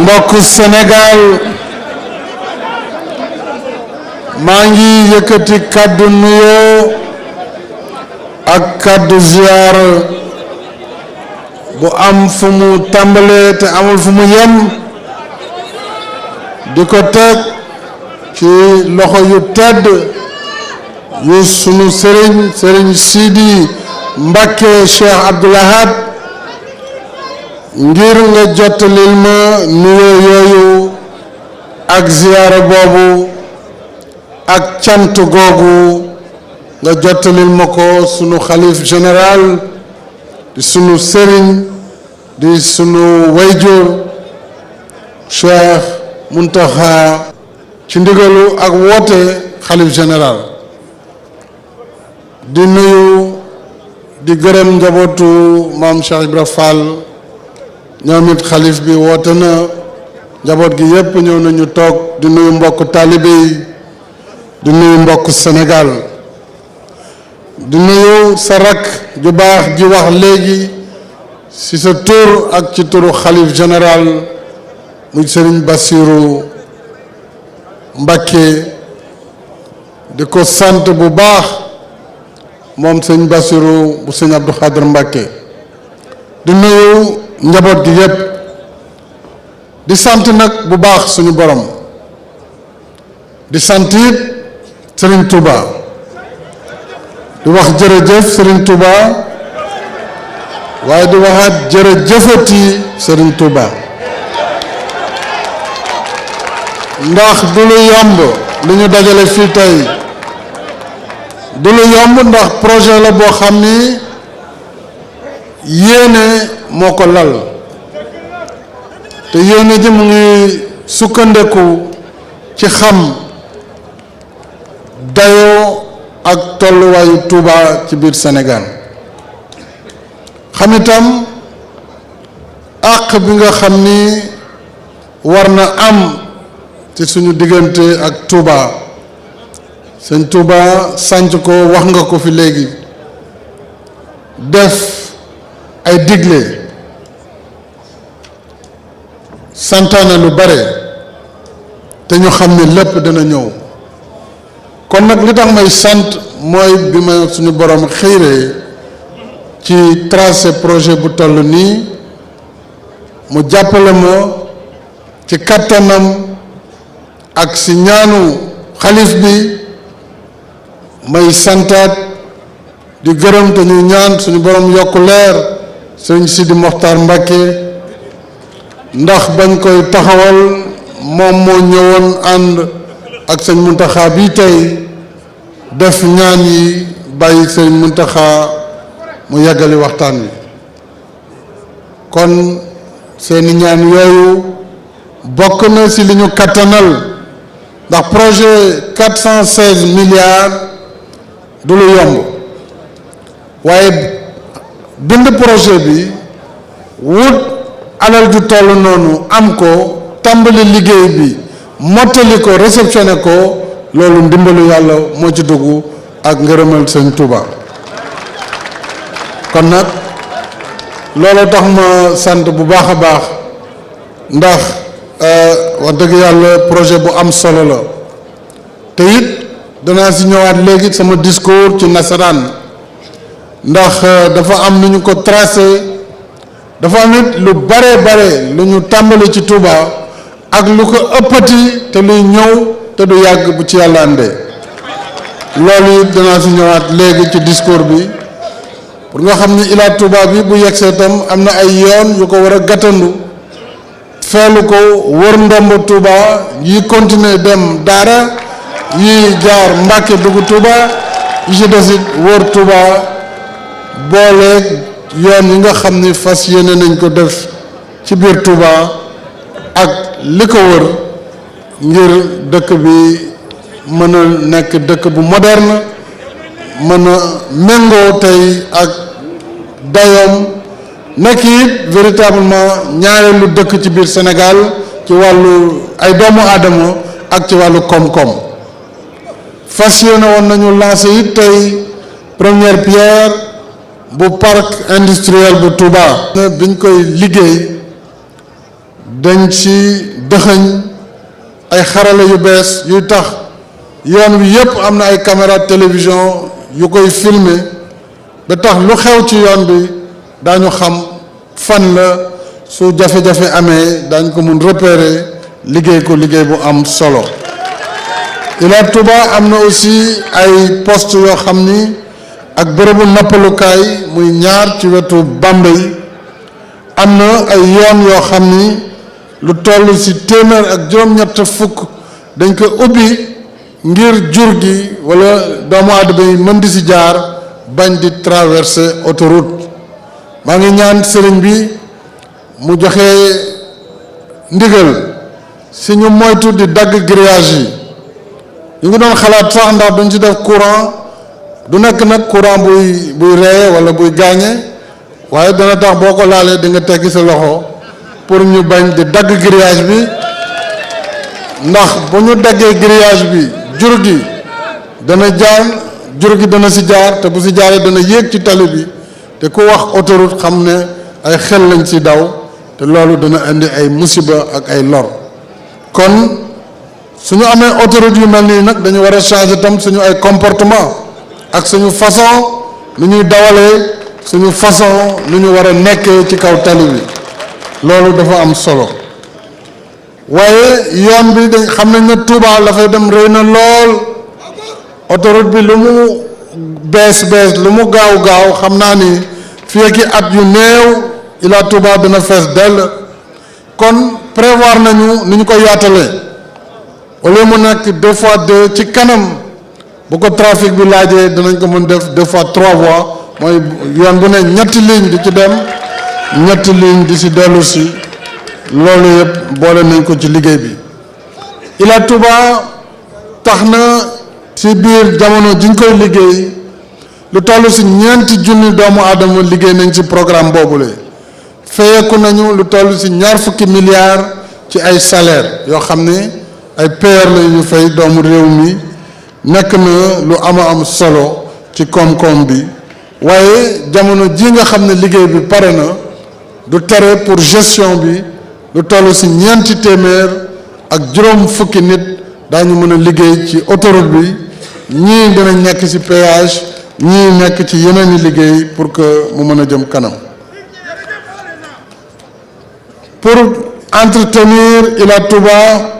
mbokk Sénégal maa ngi yëkkati kàddu nuyoo ak kàddu ziar bu am fu mu tàmbalee te amul fu mu yem di ko teg ci loxo yu tedd yu sunu sëriñ Sidi Mbacké Cheikh Abdoul Ahad ngir nga jottalil ma nuyoo yooyu ak ziyaara boobu ak cant googu nga jottalil ma ko sunu xalif général di sunu sëriñ di sunu wayjur Cheikh Muntaxa ci ndigalu ak woote xalif général di nuyu di gërëm njabootu maam Cheikh Ibra Fall ñoom it xalif bi woote na njaboot gi yépp ñëw nañu toog di nuyu mbokk taalibe yi di nuyu mbokk Sénégal di nuyu sa rakk ju baax ji wax léegi ci sa tur ak ci turu xalif général muy Sëriñ Bassirou Mbacké di ko sant bu baax moom Sëriñ Bassirou bu Sëriñ Abdou Khadr Mbacké di nuyu njaboot gi yépp di sant nag bu baax suñu borom di sant it Serigne Touba di wax jërëjëf Serigne Touba waaye di waxaat jërëjëfati Serigne Touba ndax du lu yomb li ñu dajale fii tey du lu yomb ndax projet la boo xam ni yéene moo ko lal te yéene ji mu ngi sukkandeku ci xam dayoo ak tolluwaayu Touba ci biir Sénégal xam itam àq bi nga xam ni war na am ci suñu diggante ak Touba sëñ Touba sànc ko wax nga ko fi léegi def ay digle santaane lu bare te ñu xam ne lépp dana ñëw kon nag li tax may sant mooy bi ma suñu borom xiiree ci tracé projet bu toll nii mu jàppale ma ci kattanam ak si ñaanu xalif bi may santaat di gërëm te ñu ñaan suñu borom yokk leer sëriñ Sidi Mokhtar Mbacké ndax bañ koy taxawal moom moo ñëwoon ànd ak sëñ Muntaxa bi tey def ñaan yi bàyyi sëñ Muntaxa mu yàggali waxtaan wi kon seeni ñaan yooyu bokk na ci li ñu kattanal ndax projet 416 milliards du lu yomb waaye bind projet bi wut alal ju toll noonu am ko tàmbali liggéey bi mottali ko réceptionné ko loolu ndimbalu yàlla moo ci dugg ak ngërëmal sëñ Touba kon nag loolu tax ma sant bu baax a baax ndax wax dëgg yàlla projet bu am solo la te it danaa si ñëwaat léegi sama discours ci nasaraan ndax dafa am nu ñu ko tracé dafa am it lu bare lu ñu tàmbali ci Touba ak lu ko ëppati te luy ñëw te du yàgg bu ci yàlla àndee loolu it danaa si ñëwaat léegi ci discours bi pour nga xam ni Ila Touba bi bu yegsee tam am na ay yoon yu ko war a gàttandu feelu ko wër ndomb Touba yi continuer dem Daara yi jaar Mbàkke dugg Touba yi ci desit wër Touba booleeg yoon yi nga xam ni fas yéene nañ ko def ci biir Touba ak li ko wër ngir dëkk bi mën a nekk dëkk bu moderne mën a méngoo tey ak dayoom nekk it véritablement ñaareelu dëkk ci biir Sénégal ci wàllu ay doomu aadama ak ci wàllu koom-koom fas yéene woon nañu lancé it tey première pierre bu parc industriel bu Touba biñ koy liggéey dañ ci dëxëñ ay xarala yu bees yuy tax yoon wi yépp am na ay caméra télévision yu koy filmer ba tax lu xew ci yoon bi daañu xam fan la su jafe-jafe amee dañ ko mun repérer liggéey ko liggéey bu am solo. Ila Touba am na aussi ay poste yoo xam ni ak bërëbu nappalukaay muy ñaar ci wetu Bambey am na ay yoon yoo xam ni lu toll ci téeméer ak juróom-ñett fukk dañ ko ubbi ngir jur gi walla doomu aadama yi mën di ci jaar bañ di traverser autoroute. maa ngi ñaan sëriñ bi mu joxe ndigal si ñu moytu di dagg grillage yi. ñu ngi doon xalaat sax ndax duñ ci def courant du nekk nag courant buy reye walla buy gaañe waaye dana tax boo ko laalee di nga teggi sa loxo pour ñu bañ di dagg grillage bi ndax bu ñu daggee grillage bi jur gi dana ci jaar te bu ci jaaree dana yéeg ci tali bi te ku wax autoroute xam ne ay xel lañ ci daw te loolu dana indi ay musiba ak ay lor kon suñu amee autoroute yu mel nii nag dañu war a changer tam suñu ay comportement ak suñu façon nu ñuy dawalee suñu façon nu ñu war a nekkee ci kaw tali bi loolu dafa am solo waaye yoon bi dañ xam nañ ne Touba la fay dem rëy na lool autoroute bi lu mu bees lu mu gaaw xam naa ni fii ak at yu néew Ila Touba dina fees dell kon prévoir nañu ni ñu ko yaatalee au lieu mu nekk 2x2 ci kanam bu ko trafic bi laajee dinañ ko mën def 2x3 voies mooy yoon bu ne ñetti ligne di ci dem ñetti ligne di ci dellu si loolu yëpp boole nañ ko ci liggéey bi. Ila Touba tax na ci biir jamono jiñ koy liggéey lu toll ci 4 junni doomu aadama liggéey nañ ci programme boobule fayeeku nañu lu toll ci 20 milliards ci ay salaire yoo xam ne ay PR la ñu fay doomu réew mi nekk na lu am solo ci koom-koom bi waaye jamono ji nga xam ne liggéey bi pare na du tere pour gestion bi lu toll ci 4 téeméer ak juróom fukki nit daañu mën a liggéey ci autoroute bi ñii dinañ nekk ci péage ñii nekk ci yeneen i liggéey pour que mu mën a jëm kanam pour entretenir Ila Touba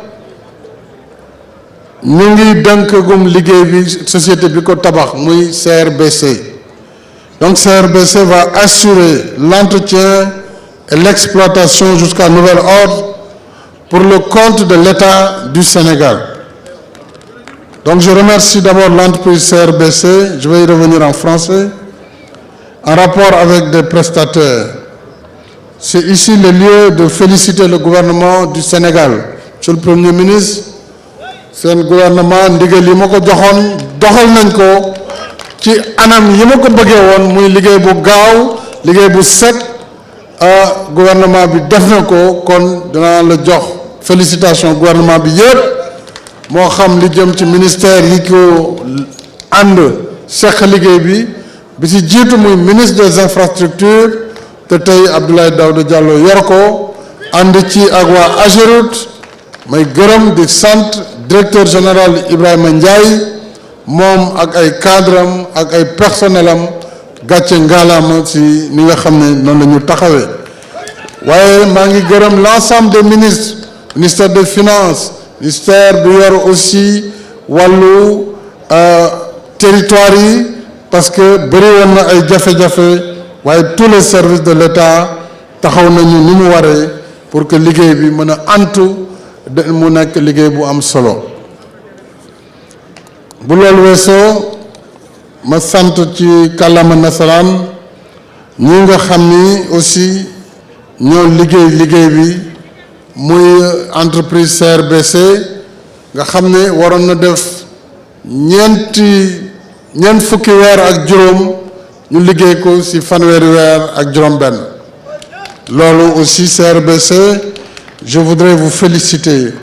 ñu ngi dënkagum liggéey bi société bi ko tabax muy CRBC donc CRBC va assurer l'entretien et l'exploitation jusqu'à nouvel ordre pour le compte de l'État du Sénégal. Donc je remercie d'abord l'entreprise CRBC, je vais y revenir en français, en rapport avec des prestataires. C'est ici le lieu de féliciter le gouvernement du Sénégal. Monsieur le Premier ministre, seen gouvernement ndigal yi ma ko joxoon doxal nañ ko ci anam yi ma ko bëggee woon muy liggéey bu gaaw liggéey bu set gouvernement bi def na ko kon dinaa la jox félicitation gouvernement bi yëpp moo xam li jëm ci ministère yi ko ànd seq liggéey bi ci jiitu muy ministre des infrastructures te tey Abdoulaye Daouda Diallo yor ko ànd ci ak waa AGEROUTE may gërëm di sant directeur général Ibrahima Ndiaye moom ak ay cadre am ak ay personnel am gàcce ngaalaama ci ni nga xam ne noonu la ñu taxawee waaye maa ngi gërëm l'ensemble des ministres ministère des finances ministère bi yor aussi wàllu territoire yi parce que bëri woon na ay jafe-jafe waaye tous les services de l'État taxaw nañu ni mu waree pour que liggéey bi mën a antu mu nekk liggéey bu am solo bu loolu weesoo ma sant ci kàllaama nasaraan ñi nga xam ni aussi ñoo liggéey bi muy entreprise CRBC nga xam ne waroon na def ñeent fukki weer ak juróom ñu liggéey ko ci fanweeri weer ak juróom benn loolu aussi CRBC je voudrais vous féliciter